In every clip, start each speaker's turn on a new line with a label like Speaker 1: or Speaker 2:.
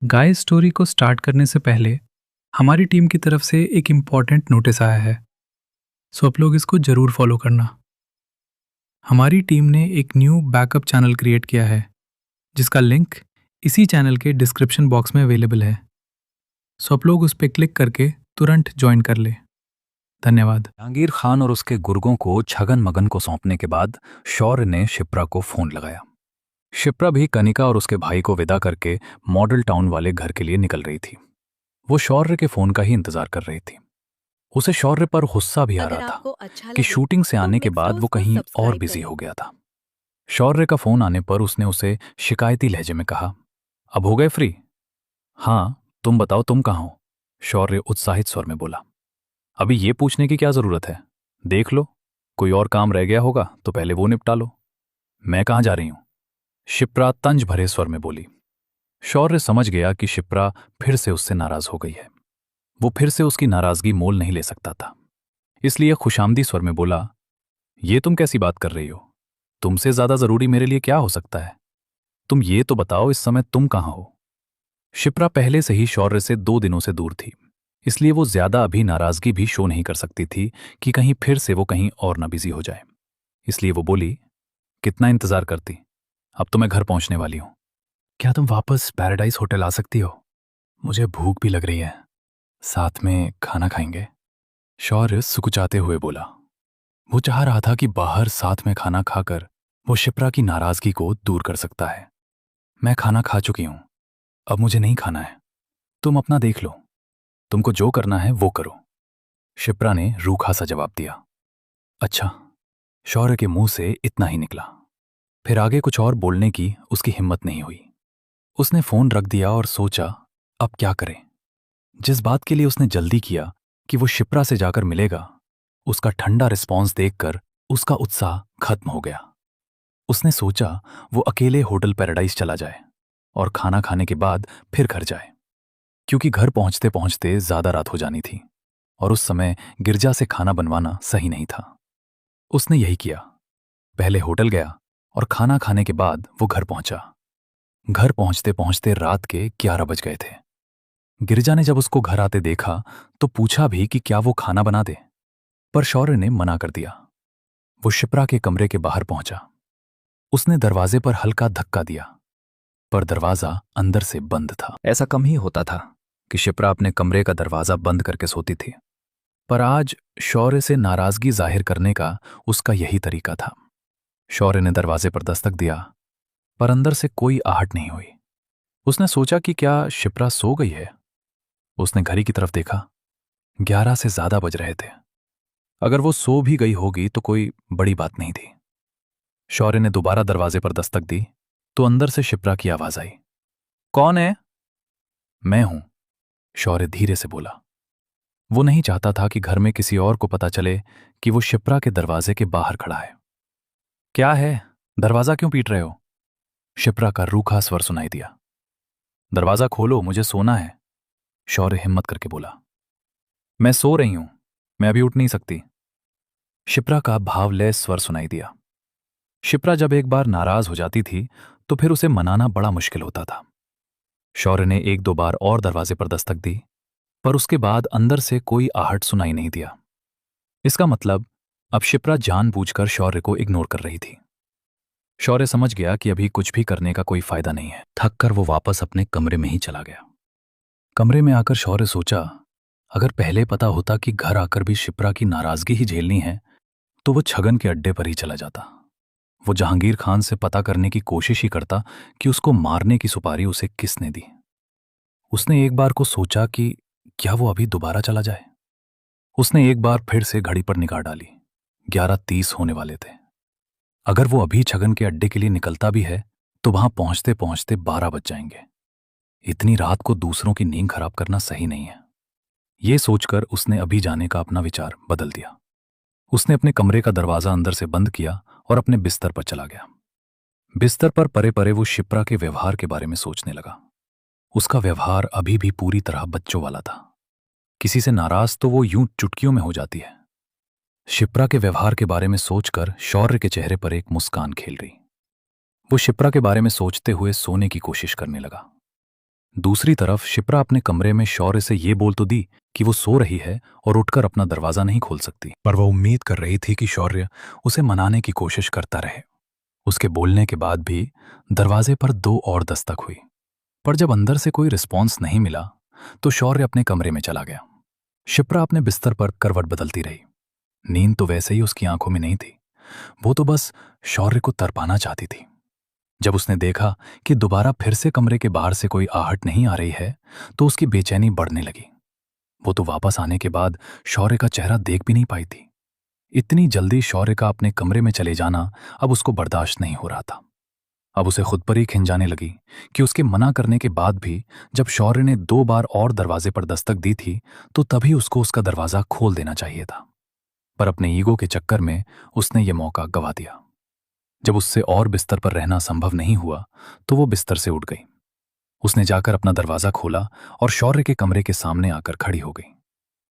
Speaker 1: Guys story को start करने से पहले हमारी टीम की तरफ से एक इम्पॉर्टेंट नोटिस आया है। सो आप लोग इसको ज़रूर फॉलो करना। हमारी टीम ने एक न्यू बैकअप चैनल क्रिएट किया है जिसका लिंक इसी चैनल के डिस्क्रिप्शन बॉक्स में अवेलेबल है। सो आप लोग उस पर क्लिक करके तुरंत ज्वाइन कर ले। धन्यवाद।
Speaker 2: जहांगीर खान और उसके गुर्गों को छगन मगन को सौंपने के बाद शौर्य ने शिप्रा को फोन लगाया। शिप्रा भी कनिका और उसके भाई को विदा करके मॉडल टाउन वाले घर के लिए निकल रही थी। वो शौर्य के फोन का ही इंतजार कर रही थी। उसे शौर्य पर गुस्सा भी आ
Speaker 3: अगर
Speaker 2: रहा था
Speaker 3: आपको अच्छा
Speaker 2: कि
Speaker 3: लगे
Speaker 2: शूटिंग से
Speaker 3: तो
Speaker 2: आने के बाद वो
Speaker 3: मिक्सडोज को
Speaker 2: कहीं और
Speaker 3: सब्सक्राइब
Speaker 2: बिजी
Speaker 3: करें।
Speaker 2: हो गया था। शौर्य का फोन आने पर उसने उसे शिकायती लहजे में कहा, अब हो गए फ्री? हाँ, तुम बताओ तुम कहाँ हो? शौर्य उत्साहित स्वर में बोला। अभी ये पूछने की क्या जरूरत है? देख लो, कोई और काम रह गया होगा तो पहले वो निपटा लो। मैं कहाँ जा रही हूं? शिप्रा तंज भरे स्वर में बोली। शौर्य समझ गया कि शिप्रा फिर से उससे नाराज हो गई है। वो फिर से उसकी नाराजगी मोल नहीं ले सकता था, इसलिए खुशामदी स्वर में बोला, ये तुम कैसी बात कर रही हो? तुमसे ज्यादा जरूरी मेरे लिए क्या हो सकता है? तुम ये तो बताओ, इस समय तुम कहाँ हो? शिप्रा पहले से ही शौर्य से 2 दिनों से दूर थी, इसलिए वो ज्यादा अभी नाराजगी भी शो नहीं कर सकती थी कि कहीं फिर से वो कहीं और ना बिजी हो जाए। इसलिए वो बोली, कितना इंतजार करती? अब तो मैं घर पहुंचने वाली हूं। क्या तुम वापस पैराडाइज होटल आ सकती हो? मुझे भूख भी लग रही है, साथ में खाना खाएंगे। शौर्य सुकुचाते हुए बोला। वो चाह रहा था कि बाहर साथ में खाना खाकर वो शिप्रा की नाराजगी को दूर कर सकता है। मैं खाना खा चुकी हूं, अब मुझे नहीं खाना है। तुम अपना देख लो, तुमको जो करना है वो करो। शिप्रा ने रूखा सा जवाब दिया। अच्छा। शौर्य के मुंह से इतना ही निकला। फिर आगे कुछ और बोलने की उसकी हिम्मत नहीं हुई। उसने फोन रख दिया और सोचा, अब क्या करे। जिस बात के लिए उसने जल्दी किया कि वो शिप्रा से जाकर मिलेगा, उसका ठंडा रिस्पॉन्स देखकर उसका उत्साह खत्म हो गया। उसने सोचा वो अकेले होटल पैराडाइज चला जाए और खाना खाने के बाद फिर घर जाए, क्योंकि घर पहुंचते पहुंचते ज्यादा रात हो जानी थी और उस समय गिरजा से खाना बनवाना सही नहीं था। उसने यही किया। पहले होटल गया और खाना खाने के बाद वो घर पहुंचा। घर पहुंचते पहुंचते रात के 11 बज गए थे। गिरिजा ने जब उसको घर आते देखा तो पूछा भी कि क्या वो खाना बना दे, पर शौर्य ने मना कर दिया। वो शिप्रा के कमरे के बाहर पहुंचा। उसने दरवाजे पर हल्का धक्का दिया, पर दरवाजा अंदर से बंद था। ऐसा कम ही होता था कि शिप्रा अपने कमरे का दरवाजा बंद करके सोती थी, पर आज शौर्य से नाराजगी जाहिर करने का उसका यही तरीका था। शौर्य ने दरवाजे पर दस्तक दिया, पर अंदर से कोई आहट नहीं हुई। उसने सोचा कि क्या शिप्रा सो गई है। उसने घड़ी की तरफ देखा। 11 से ज्यादा बज रहे थे। अगर वो सो भी गई होगी तो कोई बड़ी बात नहीं थी। शौर्य ने दोबारा दरवाजे पर दस्तक दी तो अंदर से शिप्रा की आवाज आई। कौन है? मैं हूं, शौर्य धीरे से बोला। वो नहीं चाहता था कि घर में किसी और को पता चले कि वो शिप्रा के दरवाजे के बाहर खड़ा है। क्या है, दरवाजा क्यों पीट रहे हो? शिप्रा का रूखा स्वर सुनाई दिया। दरवाजा खोलो, मुझे सोना है, शौर्य हिम्मत करके बोला। मैं सो रही हूं, मैं अभी उठ नहीं सकती, शिप्रा का भावलय स्वर सुनाई दिया। शिप्रा जब एक बार नाराज हो जाती थी तो फिर उसे मनाना बड़ा मुश्किल होता था। शौर्य ने 1-2 बार और दरवाजे पर दस्तक दी, पर उसके बाद अंदर से कोई आहट सुनाई नहीं दिया। इसका मतलब अब शिप्रा जानबूझकर शौर्य को इग्नोर कर रही थी। शौर्य समझ गया कि अभी कुछ भी करने का कोई फायदा नहीं है। थक कर वो वापस अपने कमरे में ही चला गया। कमरे में आकर शौर्य सोचा, अगर पहले पता होता कि घर आकर भी शिप्रा की नाराजगी ही झेलनी है तो वो छगन के अड्डे पर ही चला जाता। वो जहांगीर खान से पता करने की कोशिश ही करता कि उसको मारने की सुपारी उसे किसने दी। उसने एक बार को सोचा कि क्या वो अभी दोबारा चला जाए। उसने एक बार फिर से घड़ी पर निगाह डाली। 11:30 होने वाले थे। अगर वो अभी छगन के अड्डे के लिए निकलता भी है तो वहां पहुंचते पहुंचते 12 बज जाएंगे। इतनी रात को दूसरों की नींद खराब करना सही नहीं है। ये सोचकर उसने अभी जाने का अपना विचार बदल दिया। उसने अपने कमरे का दरवाजा अंदर से बंद किया और अपने बिस्तर पर चला गया। बिस्तर पर परे परे वो शिप्रा के व्यवहार के बारे में सोचने लगा। उसका व्यवहार अभी भी पूरी तरह बच्चों वाला था। किसी से नाराज तो वो यूं चुटकियों में हो जाती है। शिप्रा के व्यवहार के बारे में सोचकर शौर्य के चेहरे पर एक मुस्कान खेल रही। वो शिप्रा के बारे में सोचते हुए सोने की कोशिश करने लगा। दूसरी तरफ शिप्रा अपने कमरे में शौर्य से ये बोल तो दी कि वो सो रही है और उठकर अपना दरवाजा नहीं खोल सकती, पर वो उम्मीद कर रही थी कि शौर्य उसे मनाने की कोशिश करता रहे। उसके बोलने के बाद भी दरवाजे पर 2 और दस्तक हुई, पर जब अंदर से कोई रिस्पॉन्स नहीं मिला तो शौर्य अपने कमरे में चला गया। शिप्रा अपने बिस्तर पर करवट बदलती रही। नींद तो वैसे ही उसकी आंखों में नहीं थी, वो तो बस शौर्य को तरपाना चाहती थी। जब उसने देखा कि दोबारा फिर से कमरे के बाहर से कोई आहट नहीं आ रही है तो उसकी बेचैनी बढ़ने लगी। वो तो वापस आने के बाद शौर्य का चेहरा देख भी नहीं पाई थी। इतनी जल्दी शौर्य का अपने कमरे में चले जाना अब उसको बर्दाश्त नहीं हो रहा था। अब उसे खुद पर ही खिंजाने लगी कि उसके मना करने के बाद भी जब शौर्य ने 2 बार और दरवाजे पर दस्तक दी थी तो तभी उसको उसका दरवाजा खोल देना चाहिए था। पर अपने ईगो के चक्कर में उसने ये मौका गवा दिया। जब उससे और बिस्तर पर रहना संभव नहीं हुआ तो वो बिस्तर से उठ गई। उसने जाकर अपना दरवाजा खोला और शौर्य के कमरे के सामने आकर खड़ी हो गई।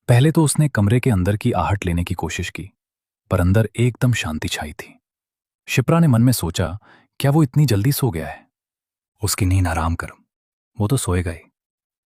Speaker 2: पहले तो उसने कमरे के अंदर की आहट लेने की कोशिश की, पर अंदर एकदम शांति छाई थी। शिप्रा ने मन में सोचा, क्या वो इतनी जल्दी सो गया है? उसकी नींद आराम कर, वो तो सोएगा ही।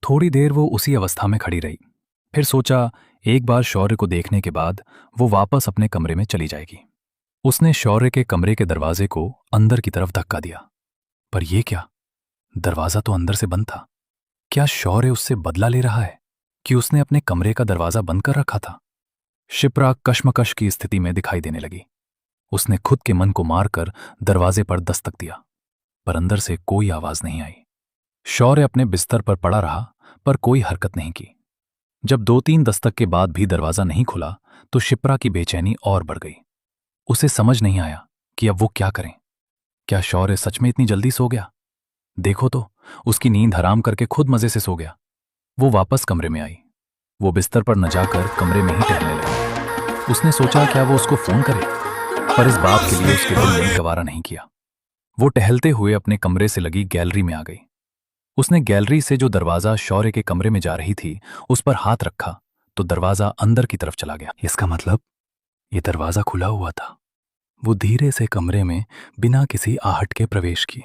Speaker 2: थोड़ी देर वो उसी अवस्था में खड़ी रही, फिर सोचा एक बार शौर्य को देखने के बाद वो वापस अपने कमरे में चली जाएगी। उसने शौर्य के कमरे के दरवाजे को अंदर की तरफ धक्का दिया, पर यह क्या, दरवाजा तो अंदर से बंद था। क्या शौर्य उससे बदला ले रहा है कि उसने अपने कमरे का दरवाजा बंद कर रखा था? शिप्रा कश्मकश की स्थिति में दिखाई देने लगी। उसने खुद के मन को मारकर दरवाजे पर दस्तक दिया, पर अंदर से कोई आवाज नहीं आई। शौर्य अपने बिस्तर पर पड़ा रहा, पर कोई हरकत नहीं की। जब 2-3 दस्तक के बाद भी दरवाजा नहीं खुला तो शिप्रा की बेचैनी और बढ़ गई। उसे समझ नहीं आया कि अब वो क्या करें। क्या शौर्य सच में इतनी जल्दी सो गया? देखो तो, उसकी नींद हराम करके खुद मजे से सो गया। वो वापस कमरे में आई। वो बिस्तर पर न जाकर कमरे में ही टहलने लगी। उसने सोचा क्या वो उसको फोन करे, पर इस बात के लिए उसके दिल ने गवारा नहीं किया। वो टहलते हुए अपने कमरे से लगी गैलरी में आ गई। उसने गैलरी से जो दरवाजा शौर्य के कमरे में जा रही थी उस पर हाथ रखा तो दरवाजा अंदर की तरफ चला गया। इसका मतलब ये दरवाजा खुला हुआ था। वो धीरे से कमरे में बिना किसी आहट के प्रवेश की।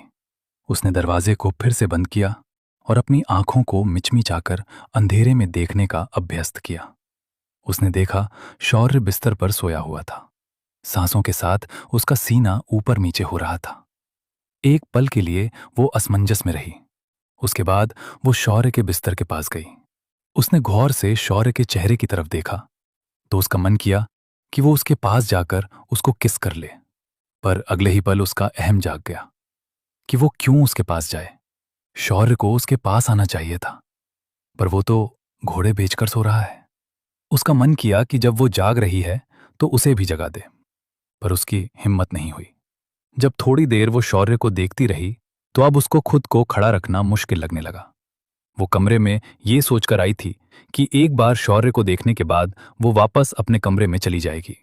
Speaker 2: उसने दरवाजे को फिर से बंद किया और अपनी आंखों को मिचमिचाकर अंधेरे में देखने का अभ्यस्त किया। उसने देखा शौर्य बिस्तर पर सोया हुआ था। सांसों के साथ उसका सीना ऊपर नीचे हो रहा था। एक पल के लिए वो असमंजस में रही। उसके बाद वो शौर्य के बिस्तर के पास गई। उसने गौर से शौर्य के चेहरे की तरफ देखा तो उसका मन किया कि वो उसके पास जाकर उसको किस कर ले, पर अगले ही पल उसका अहम जाग गया कि वो क्यों उसके पास जाए। शौर्य को उसके पास आना चाहिए था, पर वो तो घोड़े बेचकर सो रहा है। उसका मन किया कि जब वो जाग रही है तो उसे भी जगा दे, पर उसकी हिम्मत नहीं हुई। जब थोड़ी देर वो शौर्य को देखती रही तो अब उसको खुद को खड़ा रखना मुश्किल लगने लगा। वो कमरे में ये सोचकर आई थी कि एक बार शौर्य को देखने के बाद वो वापस अपने कमरे में चली जाएगी,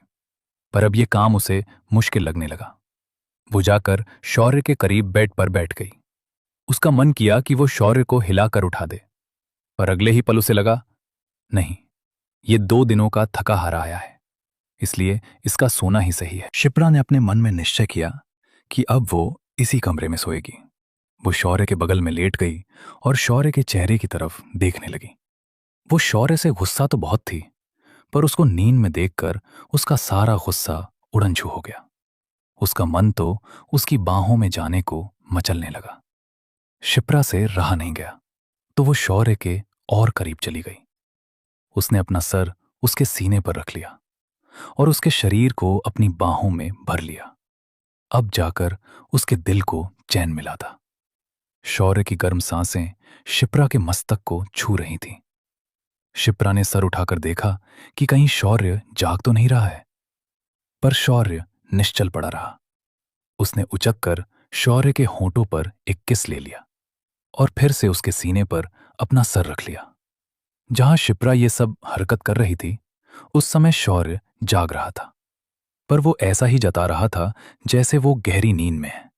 Speaker 2: पर अब ये काम उसे मुश्किल लगने लगा। वो जाकर शौर्य के करीब बेड पर बैठ गई। उसका मन किया कि वो शौर्य को हिलाकर उठा दे, पर अगले ही पल उसे लगा, नहीं, ये 2 दिनों का थका हारा आया है, इसलिए इसका सोना ही सही है। शिप्रा ने अपने मन में निश्चय किया कि अब वो इसी कमरे में सोएगी। वो शौर्य के बगल में लेट गई और शौर्य के चेहरे की तरफ देखने लगी। वो शौर्य से गुस्सा तो बहुत थी, पर उसको नींद में देखकर उसका सारा गुस्सा उड़न-छू हो गया। उसका मन तो उसकी बाहों में जाने को मचलने लगा। शिप्रा से रहा नहीं गया तो वो शौर्य के और करीब चली गई। उसने अपना सर उसके सीने पर रख लिया और उसके शरीर को अपनी बाहों में भर लिया। अब जाकर उसके दिल को चैन मिला था। शौर्य की गर्म सांसें शिप्रा के मस्तक को छू रही थीं। शिप्रा ने सर उठाकर देखा कि कहीं शौर्य जाग तो नहीं रहा है, पर शौर्य निश्चल पड़ा रहा। उसने उचककर शौर्य के होंठों पर एक किस ले लिया और फिर से उसके सीने पर अपना सर रख लिया। जहां शिप्रा ये सब हरकत कर रही थी उस समय शौर्य जाग रहा था, पर वो ऐसा ही जता रहा था जैसे वो गहरी नींद में है।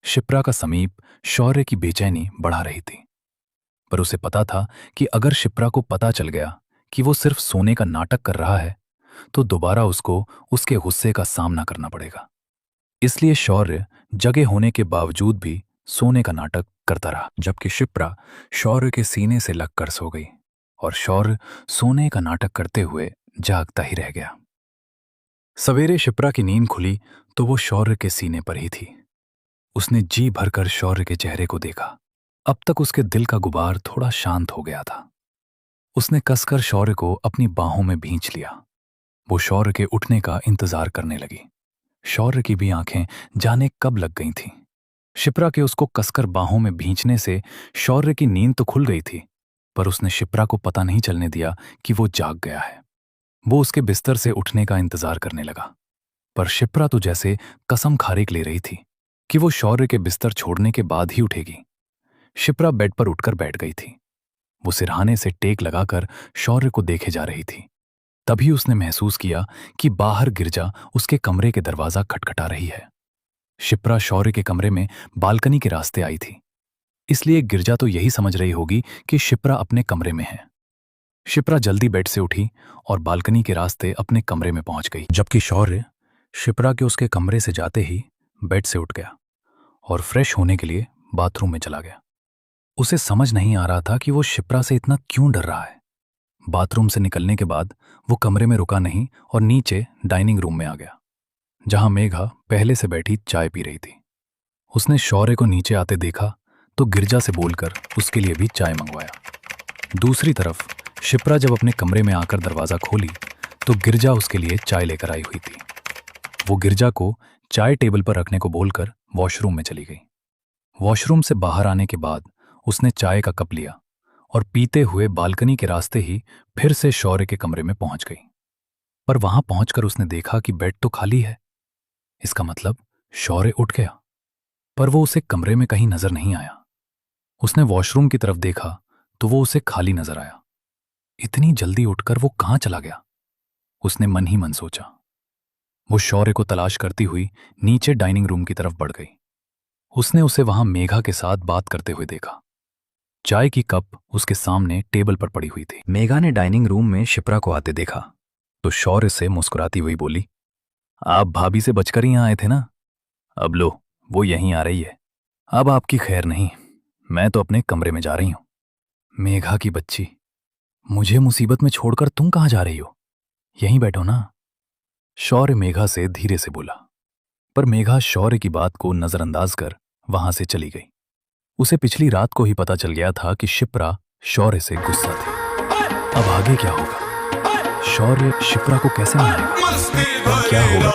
Speaker 2: शिप्रा का समीप शौर्य की बेचैनी बढ़ा रही थी, पर उसे पता था कि अगर शिप्रा को पता चल गया कि वो सिर्फ सोने का नाटक कर रहा है तो दोबारा उसको उसके गुस्से का सामना करना पड़ेगा। इसलिए शौर्य जगे होने के बावजूद भी सोने का नाटक करता रहा, जबकि शिप्रा शौर्य के सीने से लगकर सो गई और शौर्य सोने का नाटक करते हुए जागता ही रह गया। सवेरे शिप्रा की नींद खुली तो वो शौर्य के सीने पर ही थी। उसने जी भरकर शौर्य के चेहरे को देखा। अब तक उसके दिल का गुबार थोड़ा शांत हो गया था। उसने कसकर शौर्य को अपनी बाहों में भींच लिया। वो शौर्य के उठने का इंतजार करने लगी। शौर्य की भी आंखें जाने कब लग गई थीं। शिप्रा के उसको कसकर बाहों में भींचने से शौर्य की नींद तो खुल गई थी, पर उसने शिप्रा को पता नहीं चलने दिया कि वो जाग गया है। वो उसके बिस्तर से उठने का इंतजार करने लगा, पर शिप्रा तो जैसे कसम खारिक ले रही थी कि वो शौर्य के बिस्तर छोड़ने के बाद ही उठेगी। शिप्रा बेड पर उठकर बैठ गई थी। वो सिरहाने से टेक लगाकर शौर्य को देखे जा रही थी। तभी उसने महसूस किया कि बाहर गिरजा उसके कमरे के दरवाजा खटखटा रही है। शिप्रा शौर्य के कमरे में बालकनी के रास्ते आई थी, इसलिए गिरजा तो यही समझ रही होगी कि शिप्रा अपने कमरे में है। शिप्रा जल्दी बेड से उठी और बालकनी के रास्ते अपने कमरे में पहुंच गई, जबकि शौर्य शिप्रा के उसके कमरे से जाते ही बेड से उठ गया और फ्रेश होने के लिए बाथरूम में चला गया। उसे समझ नहीं आ रहा था कि वो शिप्रा से इतना क्यों डर रहा है। बाथरूम से निकलने के बाद वो कमरे में रुका नहीं और नीचे डाइनिंग रूम में आ गया, जहां मेघा पहले से बैठी चाय पी रही थी। उसने शौर्य को नीचे आते देखा तो गिरजा से बोलकर उसके लिए भी चाय मंगवाया। दूसरी तरफ शिप्रा जब अपने कमरे में आकर दरवाजा खोली तो गिरजा उसके लिए चाय लेकर आई हुई थी। वो गिरजा को चाय टेबल पर रखने को बोलकर वॉशरूम में चली गई। वॉशरूम से बाहर आने के बाद उसने चाय का कप लिया और पीते हुए बालकनी के रास्ते ही फिर से शौर्य के कमरे में पहुंच गई। पर वहां पहुंचकर उसने देखा कि बेड तो खाली है। इसका मतलब शौर्य उठ गया, पर वो उसे कमरे में कहीं नजर नहीं आया। उसने वॉशरूम की तरफ देखा तो वो उसे खाली नजर आया। इतनी जल्दी उठकर वो कहां चला गया? उसने मन ही मन सोचा। वो शौर्य को तलाश करती हुई नीचे डाइनिंग रूम की तरफ बढ़ गई। उसने उसे वहां मेघा के साथ बात करते हुए देखा। चाय की कप उसके सामने टेबल पर पड़ी हुई थी। मेघा ने डाइनिंग रूम में शिप्रा को आते देखा तो शौर्य से मुस्कुराती हुई बोली, आप भाभी से बचकर ही यहां आए थे ना? अब लो, वो यहीं आ रही है। अब आपकी खैर नहीं, मैं तो अपने कमरे में जा रही हूं। मेघा की बच्ची, मुझे मुसीबत में छोड़कर तुम कहां जा रही हो? यहीं बैठो ना। शौर्य मेघा से धीरे से बोला, पर मेघा शौर्य की बात को नजरअंदाज कर वहां से चली गई। उसे पिछली रात को ही पता चल गया था कि शिप्रा शौर्य से गुस्सा थी। अब आगे क्या होगा? शौर्य शिप्रा को कैसे मनाएगा? क्या होगा?